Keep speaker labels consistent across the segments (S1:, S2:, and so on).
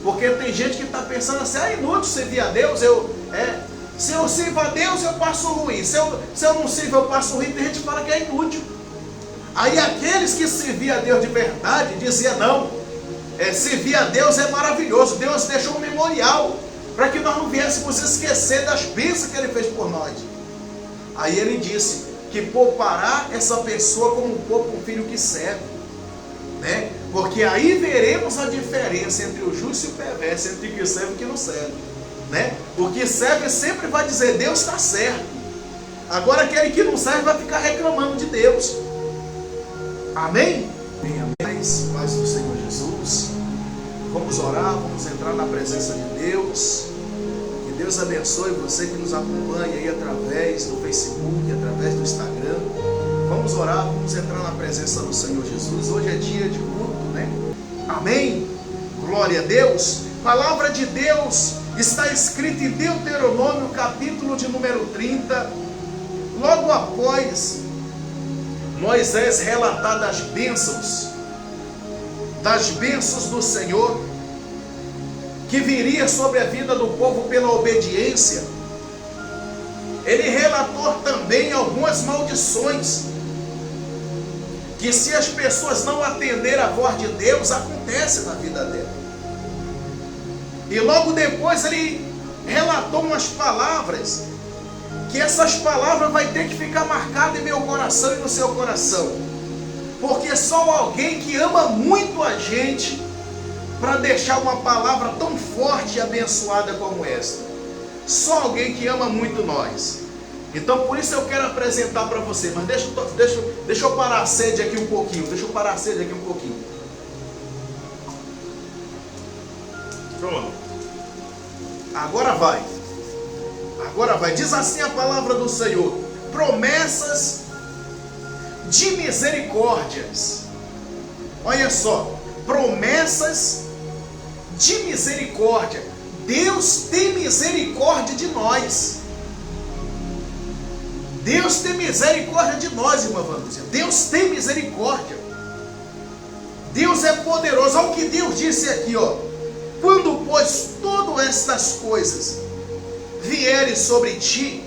S1: Porque tem gente que está pensando assim, é inútil servir a Deus, se eu sirvo a Deus eu passo ruim, se eu não sirvo eu passo ruim. Tem gente que fala que é inútil. Aí aqueles que serviam a Deus de verdade diziam, não, servir a Deus é maravilhoso, Deus deixou um memorial para que nós não viéssemos esquecer das bênçãos que Ele fez por nós. Aí Ele disse que poupará essa pessoa como poupa um filho que serve, né? Porque aí veremos a diferença entre o justo e o perverso, entre o que serve e o que não serve, né? O que serve sempre vai dizer, Deus está certo. Agora aquele que não serve vai ficar reclamando de Deus. Amém? Amém, amém. Paz do Senhor Jesus. Vamos orar, vamos entrar na presença de Deus. Que Deus abençoe você que nos acompanha aí através do Facebook, através do Instagram. Vamos orar, vamos entrar na presença do Senhor Jesus. Hoje é dia de culto, né? Amém? Glória a Deus. Palavra de Deus está escrita em Deuteronômio, capítulo de número 30. Logo após Moisés relatar das bênçãos do Senhor, que viria sobre a vida do povo pela obediência, ele relatou também algumas maldições, que se as pessoas não atenderem à voz de Deus, acontece na vida dela. E logo depois ele relatou umas palavras, que essas palavras vai ter que ficar marcadas em meu coração e no seu coração, porque só alguém que ama muito a gente para deixar uma palavra tão forte e abençoada como esta, só alguém que ama muito nós. Então por isso eu quero apresentar para você, mas deixa eu parar a sede aqui um pouquinho, Pronto. Agora vai, diz assim a palavra do Senhor: promessas de misericórdias. Olha só, promessas de misericórdia. Deus tem misericórdia de nós. Deus tem misericórdia de nós, irmã Vanúzia. Deus tem misericórdia. Deus é poderoso. Olha o que Deus disse aqui, ó. Quando, pois, todas estas coisas vierem sobre ti,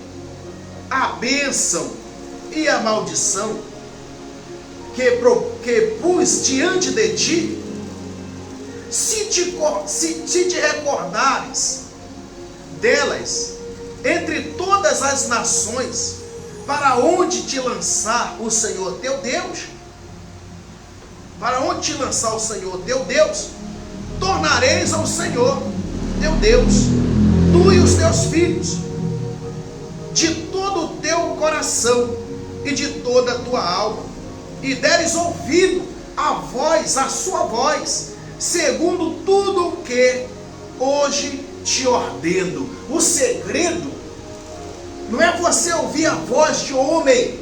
S1: a bênção e a maldição que pus diante de ti, se te recordares delas entre todas as nações, para onde te lançar o Senhor teu Deus, tornareis ao Senhor teu Deus, tu e os teus filhos, de todo o teu coração e de toda a tua alma, e deres ouvido a sua voz, segundo tudo o que hoje te ordeno. O segredo não é você ouvir a voz de homem,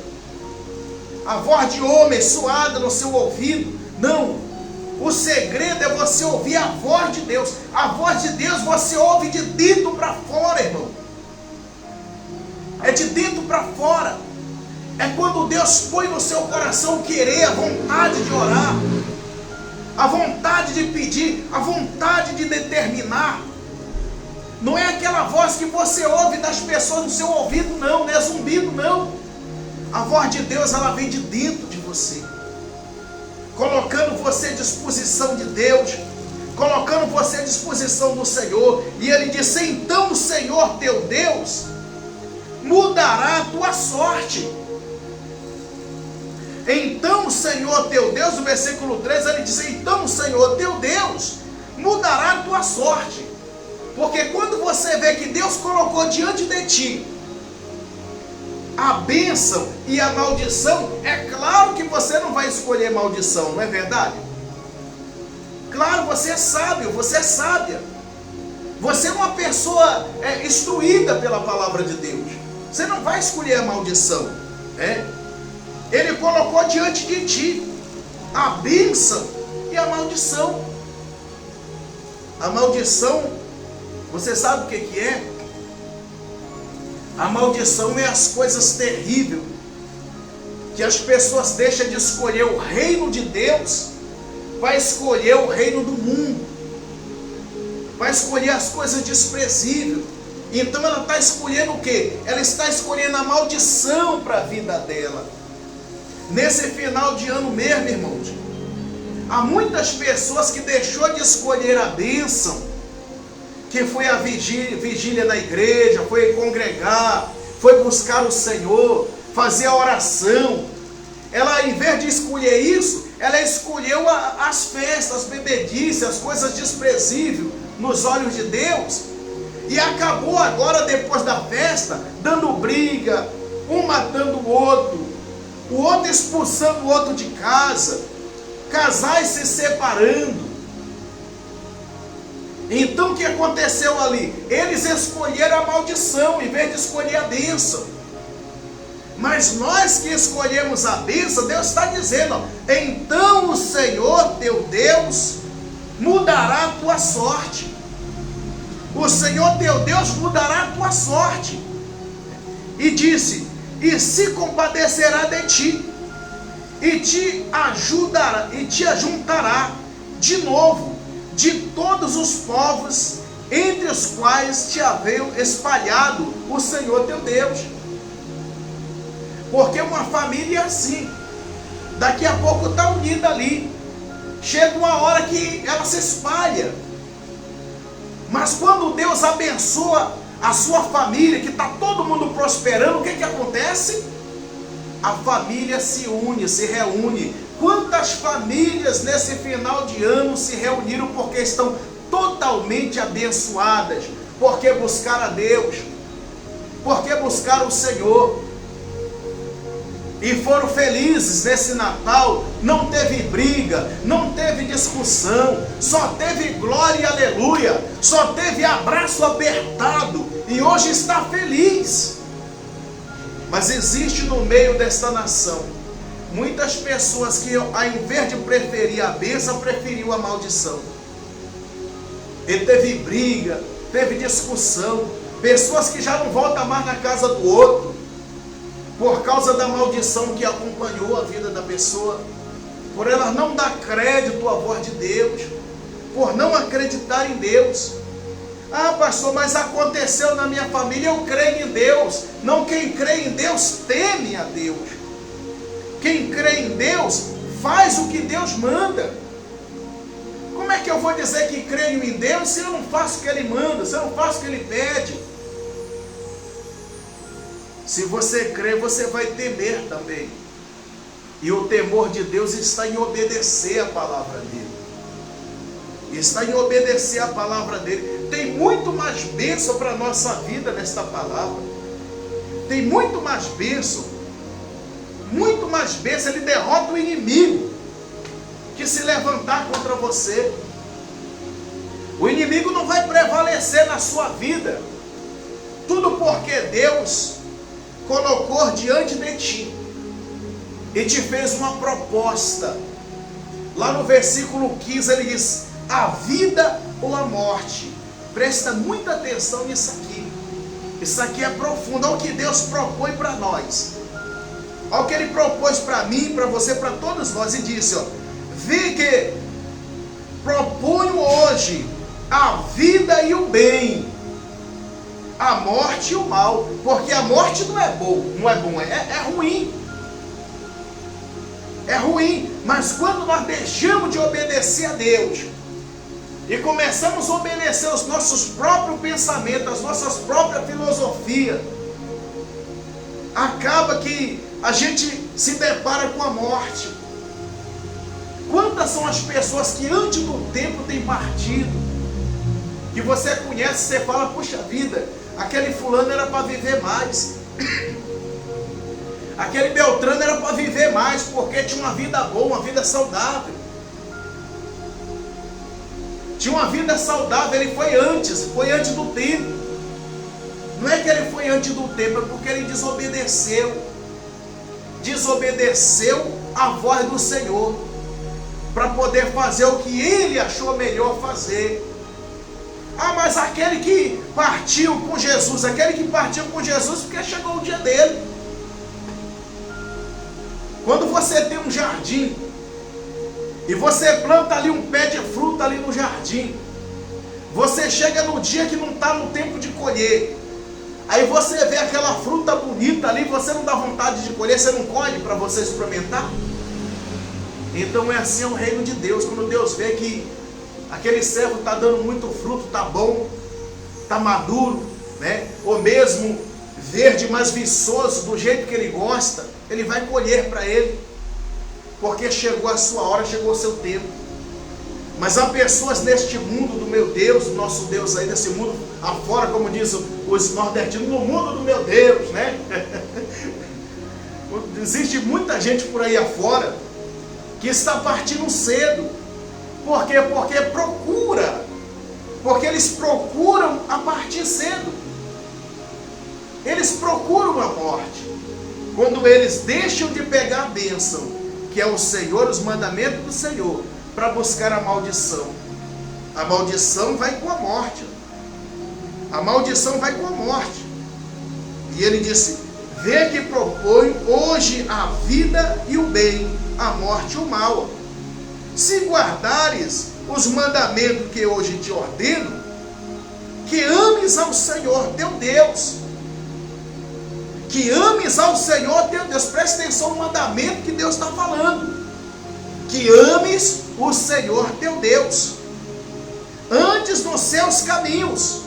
S1: suada no seu ouvido, não. O segredo é você ouvir a voz de Deus. A voz de Deus você ouve de dentro para fora, irmão. É de dentro para fora. É quando Deus põe no seu coração querer, a vontade de orar, a vontade de pedir, a vontade de determinar. Não é aquela voz que você ouve das pessoas no seu ouvido, não é zumbido, não. A voz de Deus, ela vem de dentro de você, colocando você à disposição de Deus, colocando você à disposição do Senhor. E ele disse: então o Senhor teu Deus mudará a tua sorte. Então o Senhor teu Deus, no versículo 3, ele diz: então o Senhor teu Deus mudará a tua sorte. Porque quando você vê que Deus colocou diante de ti a bênção e a maldição, é claro que você não vai escolher maldição, não é verdade? Claro, você é sábio, você é sábia. Você é uma pessoa instruída pela palavra de Deus. Você não vai escolher a maldição, né? Ele colocou diante de ti a bênção e a maldição. A maldição, você sabe o que é? A maldição é as coisas terríveis que as pessoas deixam de escolher o reino de Deus para escolher o reino do mundo. vai escolher as coisas desprezíveis. Então ela está escolhendo o quê? Ela está escolhendo a maldição para a vida dela. Nesse final de ano mesmo, irmãos, há muitas pessoas que deixou de escolher a bênção, que foi a vigília na igreja, foi congregar, foi buscar o Senhor, fazer a oração. Ela, em vez de escolher isso, ela escolheu as festas, as bebedices, as coisas desprezíveis nos olhos de Deus, e acabou agora, depois da festa, dando briga, um matando o outro expulsando o outro de casa, casais se separando. Então o que aconteceu ali? Eles escolheram a maldição em vez de escolher a bênção. Mas nós que escolhemos a bênção, Deus está dizendo, ó, então o Senhor teu Deus mudará a tua sorte. O Senhor teu Deus mudará a tua sorte. E disse, e se compadecerá de ti, e te ajudará, e te ajuntará de novo de todos os povos entre os quais te havia espalhado o Senhor teu Deus. Porque uma família é assim, daqui a pouco está unida ali, chega uma hora que ela se espalha. Mas quando Deus abençoa a sua família, que está todo mundo prosperando, o que acontece? A família se une, se reúne. Quantas famílias nesse final de ano se reuniram porque estão totalmente abençoadas? Porque buscaram a Deus, porque buscaram o Senhor, e foram felizes nesse Natal. Não teve briga, não teve discussão, só teve glória e aleluia, só teve abraço apertado, e hoje está feliz. Mas existe no meio desta nação muitas pessoas que, ao invés de preferir a bênção, preferiu a maldição. E teve briga, teve discussão, pessoas que já não voltam mais na casa do outro, por causa da maldição que acompanhou a vida da pessoa, por ela não dar crédito à voz de Deus, por não acreditar em Deus. Ah, pastor, mas aconteceu na minha família, eu creio em Deus. Não, quem crê em Deus teme a Deus. Quem crê em Deus faz o que Deus manda. Como é que eu vou dizer que creio em Deus se eu não faço o que Ele manda, se eu não faço o que Ele pede? Se você crê, você vai temer também. E o temor de Deus está em obedecer a palavra dEle. Está em obedecer a palavra dEle. Tem muito mais bênção para a nossa vida nesta palavra. Tem muito mais bênção. Muito mais bênção. Ele derrota o inimigo que se levantar contra você. O inimigo não vai prevalecer na sua vida. Tudo porque Deus colocou diante de ti e te fez uma proposta. Lá no versículo 15 ele diz, a vida ou a morte. Presta muita atenção nisso aqui. Isso aqui é profundo. Olha o que Deus propõe para nós. Olha o que Ele propôs para mim, para você, para todos nós. E disse, ó, vi que proponho hoje a vida e o bem, a morte e o mal. Porque a morte não é bom, é ruim. É ruim. Mas quando nós deixamos de obedecer a Deus e começamos a obedecer os nossos próprios pensamentos, as nossas próprias filosofias, acaba que a gente se depara com a morte. Quantas são as pessoas que antes do tempo têm partido, que você conhece, você fala, puxa vida, aquele fulano era para viver mais, aquele Beltrano era para viver mais, porque tinha uma vida boa, uma vida saudável. Tinha uma vida saudável, ele foi antes do tempo. Não é que ele foi antes do tempo, é porque ele desobedeceu a voz do Senhor, para poder fazer o que ele achou melhor fazer. Ah, mas aquele que partiu com Jesus, porque chegou o dia dele. Quando você tem um jardim, e você planta ali um pé de fruta ali no jardim, Você chega no dia que não está no tempo de colher. Aí você vê aquela fruta bonita ali, você não dá vontade de colher, você não colhe para você experimentar? Então é assim o reino de Deus. Quando Deus vê que aquele servo está dando muito fruto, está bom, está maduro, né? Ou mesmo verde, mais viçoso, do jeito que ele gosta, ele vai colher para ele, porque chegou a sua hora, chegou o seu tempo. Mas há pessoas neste mundo do meu Deus, do nosso Deus aí, desse mundo afora, como diz os nordestinos, no mundo do meu Deus, né? Existe muita gente por aí afora que está partindo cedo. Por quê? Porque eles procuram a partir cedo. Eles procuram a morte. Quando eles deixam de pegar a bênção, que é o Senhor, os mandamentos do Senhor, para buscar a maldição. A maldição vai com a morte. A maldição vai com a morte. E ele disse: vê que proponho hoje a vida e o bem, a morte e o mal. Se guardares os mandamentos que hoje te ordeno, que ames ao Senhor teu Deus. Que ames ao Senhor teu Deus. Preste atenção no mandamento que Deus está falando. Que ames o Senhor teu Deus, antes nos seus caminhos,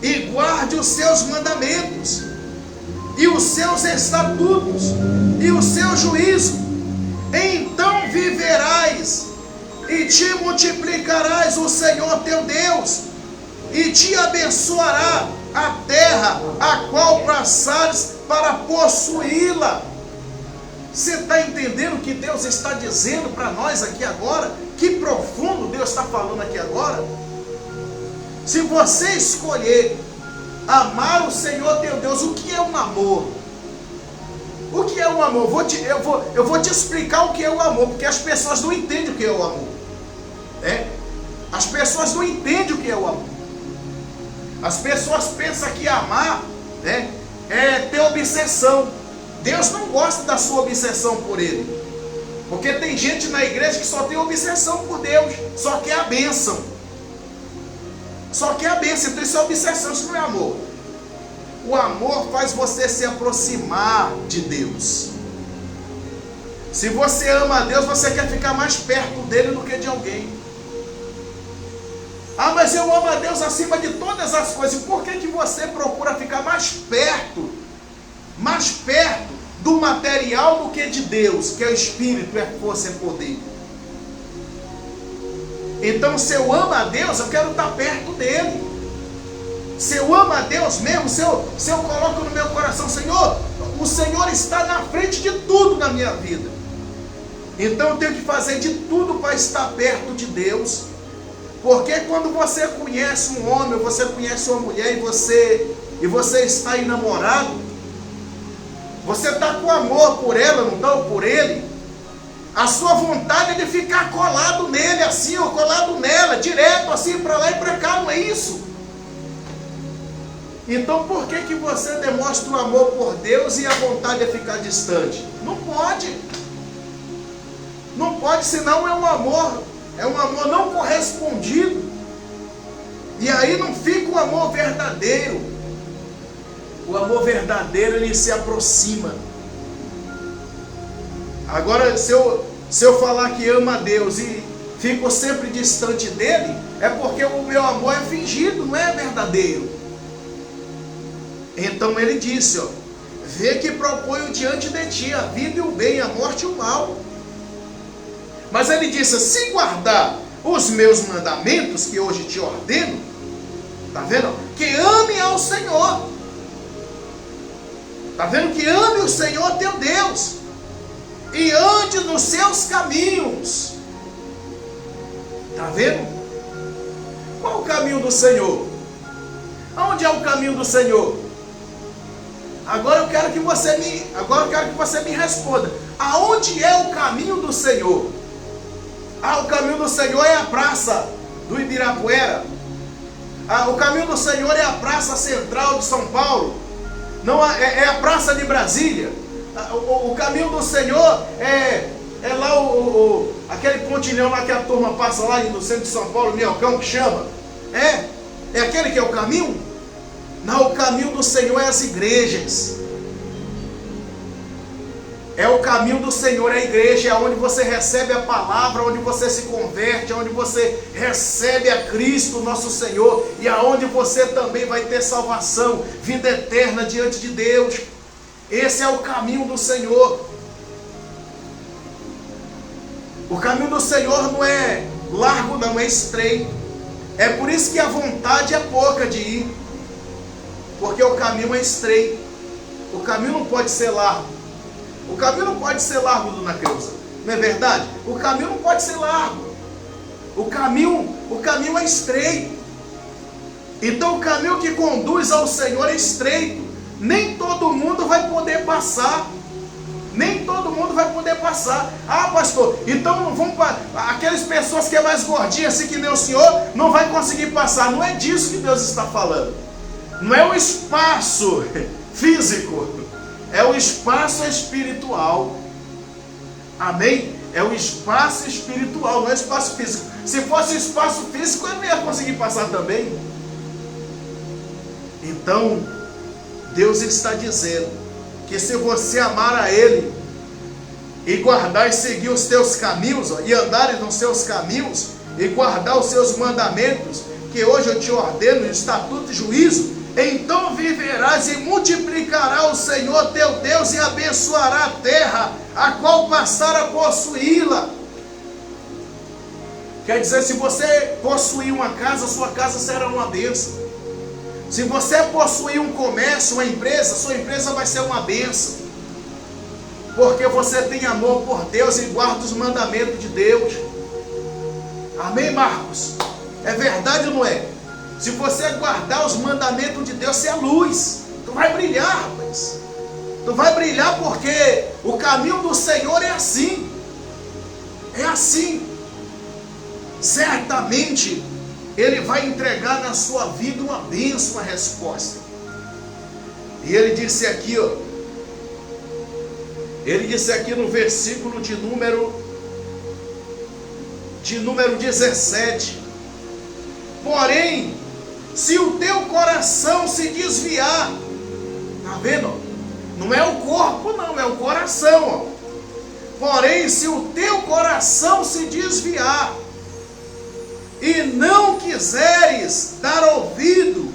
S1: e guarde os seus mandamentos, e os seus estatutos, e o seu juízo. Então viverás, e te multiplicarás o Senhor teu Deus, e te abençoará a terra a qual passares para possuí-la. Você está entendendo o que Deus está dizendo para nós aqui agora? Que profundo Deus está falando aqui agora? Se você escolher amar o Senhor teu Deus, o que é um amor? O que é um amor? Eu vou te explicar o que é o amor, porque as pessoas não entendem o que é o amor. As pessoas não entendem o que é o amor. As pessoas pensam que amar, é ter obsessão. Deus não gosta da sua obsessão por Ele. Porque tem gente na igreja que só tem obsessão por Deus, só quer a bênção. Só quer a bênção, então isso é obsessão, isso não é amor. O amor faz você se aproximar de Deus. Se você ama a Deus, você quer ficar mais perto dele do que de alguém. Ah, mas eu amo a Deus acima de todas as coisas. Por que você procura ficar mais perto do material do que de Deus, que é o Espírito, é força, é poder? Então, se eu amo a Deus, eu quero estar perto dele. Se eu amo a Deus mesmo, se eu coloco no meu coração, Senhor, o Senhor está na frente de tudo na minha vida. Então eu tenho que fazer de tudo para estar perto de Deus. Porque quando você conhece um homem, você conhece uma mulher e você está enamorado, você está com amor por ela, não está? Ou por ele, a sua vontade é de ficar colado nele assim, ou colado nela, direto assim, para lá e para cá, não é isso? Então por que você demonstra o amor por Deus e a vontade é ficar distante? Não pode. Não pode, senão é um amor não correspondido. E aí não fica o amor verdadeiro. O amor verdadeiro, ele se aproxima. Agora, se eu falar que amo a Deus e fico sempre distante dele, é porque o meu amor é fingido, não é verdadeiro. Então ele disse, vê que proponho diante de ti a vida e o bem, a morte e o mal. Mas ele disse, se guardar os meus mandamentos que hoje te ordeno, está vendo? Que ame ao Senhor. Está vendo? Que ame o Senhor teu Deus e ande nos seus caminhos. Está vendo? Qual o caminho do Senhor? Aonde é o caminho do Senhor? Agora eu quero que você me responda. Aonde é o caminho do Senhor? Ah, o caminho do Senhor é a praça do Ibirapuera. Ah, o caminho do Senhor é a praça central de São Paulo. Não é a praça de Brasília. O caminho do Senhor é É lá aquele pontilhão lá que a turma passa lá no centro de São Paulo, Minhocão, que chama. É aquele que é o caminho? Não, o caminho do Senhor é as igrejas. É o caminho do Senhor, é a igreja, é onde você recebe a palavra, onde você se converte, onde você recebe a Cristo, nosso Senhor, e aonde você também vai ter salvação, vida eterna diante de Deus. Esse é o caminho do Senhor. O caminho do Senhor não é largo, não, é estreito. É por isso que a vontade é pouca de ir, porque o caminho é estreito. O caminho não pode ser largo. O caminho não pode ser largo, dona Creuza. Não é verdade? O caminho não pode ser largo. O caminho é estreito. Então o caminho que conduz ao Senhor é estreito. Nem todo mundo vai poder passar. Nem todo mundo vai poder passar. Ah, pastor, então não vamos para aquelas pessoas que é mais gordinha, assim que nem o senhor, não vai conseguir passar. Não é disso que Deus está falando. Não é o espaço físico. É o espaço espiritual. Amém? É o espaço espiritual, não é o espaço físico. Se fosse espaço físico, eu não ia conseguir passar também. Então, Deus está dizendo que se você amar a Ele e guardar e seguir os teus caminhos, e andares nos seus caminhos, e guardar os seus mandamentos, que hoje eu te ordeno, estatuto e juízo, então viverás e multiplicará o Senhor teu Deus e abençoará a terra, a qual passar a possuí-la. Quer dizer, se você possuir uma casa, sua casa será uma bênção. Se você possuir um comércio, uma empresa, sua empresa vai ser uma bênção. Porque você tem amor por Deus e guarda os mandamentos de Deus. Amém, Marcos? É verdade ou não é? Se você guardar os mandamentos de Deus, você é luz. Tu vai brilhar, rapaz. Tu vai brilhar porque o caminho do Senhor é assim. É assim. Certamente Ele vai entregar na sua vida uma bênção, uma resposta. E Ele disse aqui, ó. Ele disse aqui no versículo de número 17. Porém, se o teu coração se desviar, tá vendo? Não é o corpo não, é o coração, ó. Porém, se o teu coração se desviar e não quiseres dar ouvido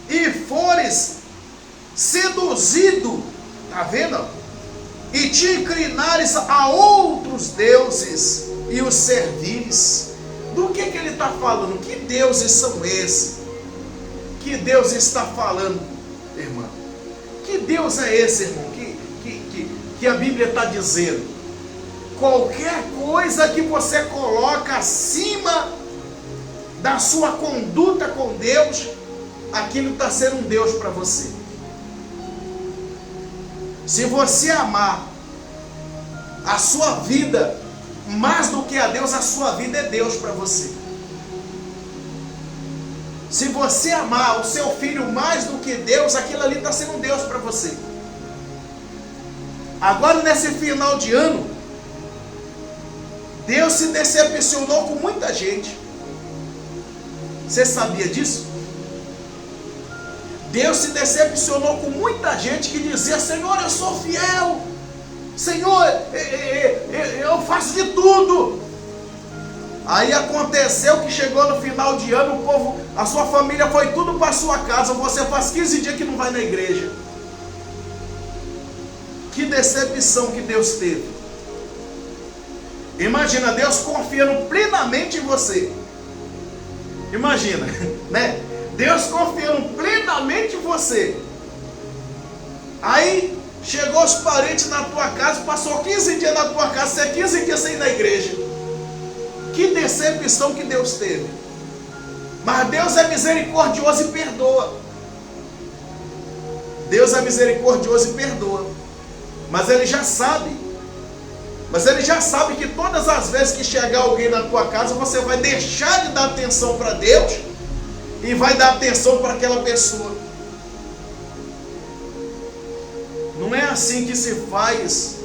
S1: e fores seduzido, tá vendo? E te inclinares a outros deuses e os servires. Do que ele está falando? Que deuses são esses? Que Deus está falando, irmão? Que Deus é esse, irmão? Que a Bíblia está dizendo? Qualquer coisa que você coloca acima da sua conduta com Deus, aquilo está sendo um Deus para você. Se você amar a sua vida mais do que a Deus, a sua vida é Deus para você. Se você amar o seu filho mais do que Deus, aquilo ali está sendo um Deus para você. Agora, nesse final de ano, Deus se decepcionou com muita gente. Você sabia disso? Deus se decepcionou com muita gente que dizia: Senhor, eu sou fiel, Senhor, eu faço de tudo. Aí aconteceu que chegou no final de ano, o povo, a sua família foi tudo para a sua casa, você faz 15 dias que não vai na igreja. Que decepção que Deus teve. Imagina, Deus confiando plenamente em você. Imagina, né? Deus confiando plenamente em você. Aí chegou os parentes na tua casa, passou 15 dias na tua casa, você é 15 dias sem ir na igreja. Que decepção que Deus teve. Mas Deus é misericordioso e perdoa. Deus é misericordioso e perdoa. Mas Ele já sabe. Mas Ele já sabe que todas as vezes que chegar alguém na tua casa, você vai deixar de dar atenção para Deus e vai dar atenção para aquela pessoa. Não é assim que se faz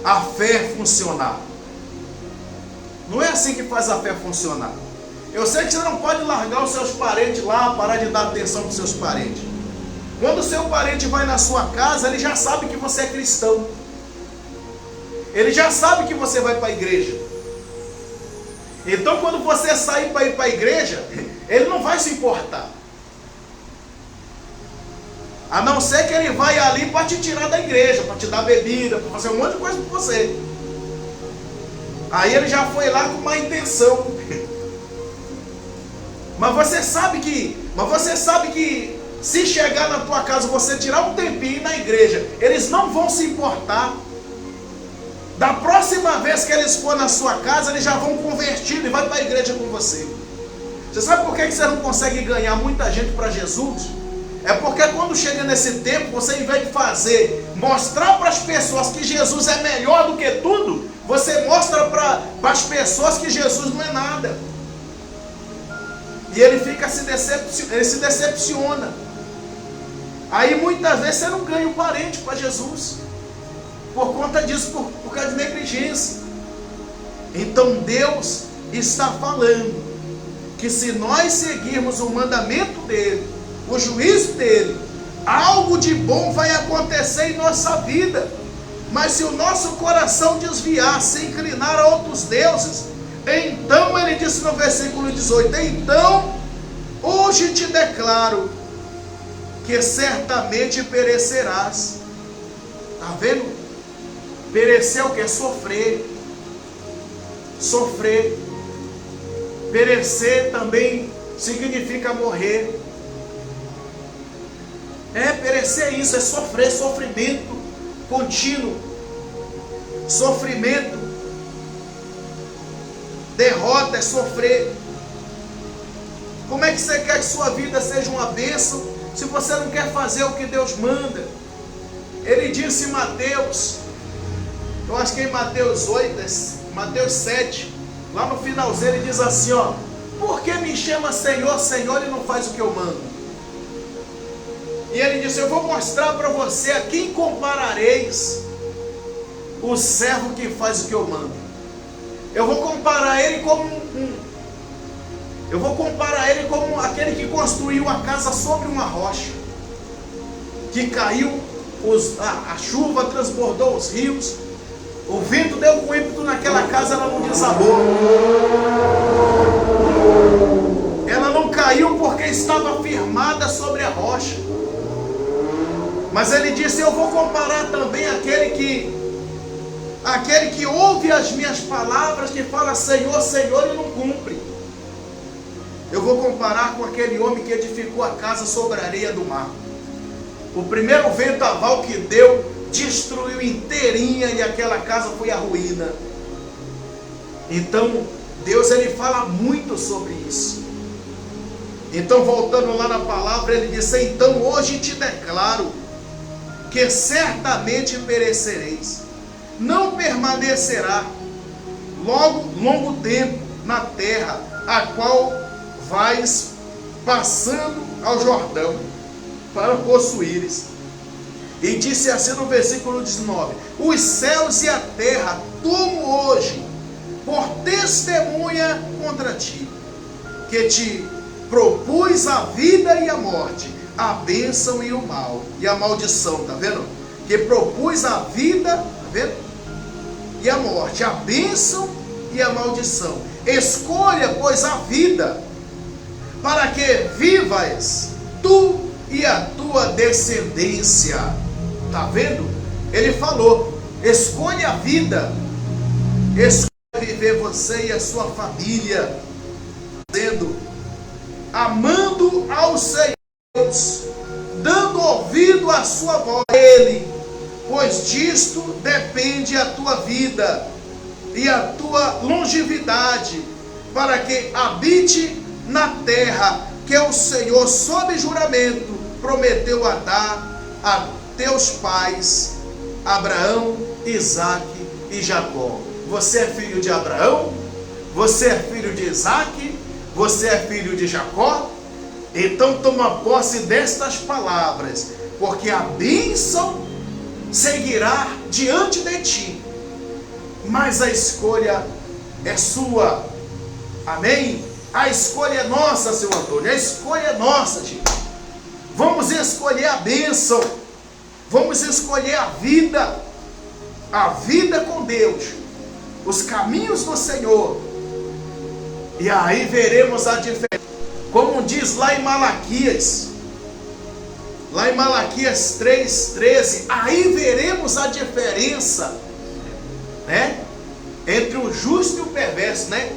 S1: a fé funcionar. Não é assim que faz a fé funcionar. Eu sei que você não pode largar os seus parentes lá, parar de dar atenção para os seus parentes. Quando o seu parente vai na sua casa, ele já sabe que você é cristão. Ele já sabe que você vai para a igreja. Então quando você sair para ir para a igreja, ele não vai se importar. A não ser que ele vai ali para te tirar da igreja, para te dar bebida, para fazer um monte de coisa com você. Aí ele já foi lá com má intenção. Mas você sabe que se chegar na tua casa, você tirar um tempinho na igreja, eles não vão se importar. Da próxima vez que eles for na sua casa, eles já vão convertido e vai para a igreja com você. Você sabe por que você não consegue ganhar muita gente para Jesus? É porque quando chega nesse tempo, você, em vez de mostrar para as pessoas que Jesus é melhor do que tudo, você mostra para as pessoas que Jesus não é nada. E ele se decepciona. Aí muitas vezes você não ganha um parente para Jesus, por conta disso, por causa de negligência. Então Deus está falando que se nós seguirmos o mandamento dele, o juízo dele, algo de bom vai acontecer em nossa vida. Mas se o nosso coração desviar, se inclinar a outros deuses, então ele disse no versículo 18: então hoje te declaro que certamente perecerás. Está vendo? Perecer o que? Sofrer. Sofrer. Perecer também significa morrer. Perecer é isso, é sofrer, sofrimento contínuo. Sofrimento. Derrota é sofrer. Como é que você quer que sua vida seja uma bênção se você não quer fazer o que Deus manda? Ele disse em Mateus, eu acho que é em Mateus 8, Mateus 7, lá no finalzinho ele diz assim, ó: por que me chama Senhor, Senhor, e não faz o que eu mando? E ele disse: eu vou mostrar para você a quem comparareis o servo que faz o que eu mando. Eu vou comparar ele como aquele que construiu a casa sobre uma rocha, que caiu, a chuva transbordou os rios, o vento deu com ímpeto naquela casa, ela não desabou. Ela não caiu porque estava firmada sobre a rocha. Mas ele disse: eu vou comparar também aquele que ouve as minhas palavras, que fala Senhor, Senhor, e não cumpre. Eu vou comparar com aquele homem que edificou a casa sobre a areia do mar. O primeiro vendaval que deu, destruiu inteirinha, e aquela casa foi a ruína. Então Deus, ele fala muito sobre isso. Então, voltando lá na palavra, ele disse: então hoje te declaro que certamente perecereis, não permanecerá longo tempo na terra, a qual vais passando ao Jordão para possuíres. E disse assim no versículo 19: os céus e a terra tomo hoje por testemunha contra ti, que te propus a vida e a morte, a bênção e o mal, e a maldição, tá vendo? Que propus a vida, tá vendo? E a morte, a bênção e a maldição. Escolha, pois, a vida, para que vivas tu e a tua descendência. Tá vendo? Ele falou: escolha a vida, escolha viver você e a sua família, dizendo, amando ao Senhor, dando ouvido à sua voz, Ele, pois disto depende a tua vida e a tua longevidade, para que habite na terra que o Senhor, sob juramento, prometeu a dar a teus pais, Abraão, Isaque e Jacó. Você é filho de Abraão? Você é filho de Isaque? Você é filho de Jacó? Então toma posse destas palavras, porque a bênção seguirá diante de ti mas a escolha é sua. Amém? A escolha é nossa, seu Antônio. A escolha é nossa, gente. Vamos escolher a bênção. Vamos escolher a vida. A vida com Deus. Os caminhos do Senhor. E aí veremos a diferença. Como diz lá em Malaquias. Lá em Malaquias 3:13. Aí veremos a diferença, né? Entre o justo e o perverso, né?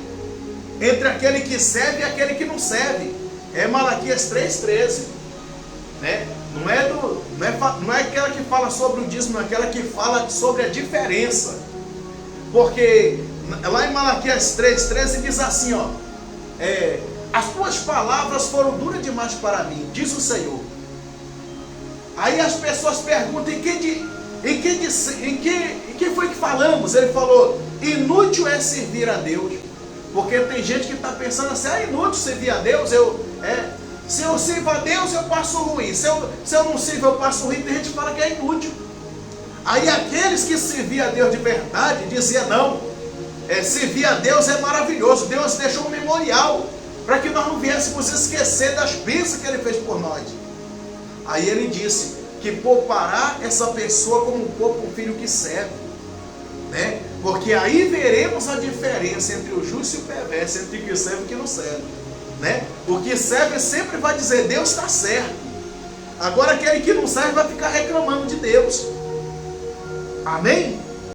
S1: Entre aquele que serve e aquele que não serve. É Malaquias 3:13, né? Não é aquela que fala sobre o dízimo, é aquela que fala sobre a diferença. Porque lá em Malaquias 3:13 diz assim, ó: as tuas palavras foram duras demais para mim, diz o Senhor. Aí as pessoas perguntam: em que foi que falamos? Ele falou: inútil é servir a Deus. Porque tem gente que está pensando assim: é inútil servir a Deus. Se eu sirvo a Deus, eu passo ruim. Se eu não sirvo, eu passo ruim. Tem gente que fala que é inútil. Aí aqueles que serviam a Deus de verdade diziam: não, servir a Deus é maravilhoso. Deus deixou um memorial para que nós não viéssemos esquecer das bênçãos que Ele fez por nós. Aí ele disse que poupará essa pessoa como poupa um filho que serve, né? Porque aí veremos a diferença entre o justo e o perverso, entre o que serve e o que não serve, né? O que serve sempre vai dizer: Deus está certo. Agora aquele que não serve vai ficar reclamando de Deus. Amém?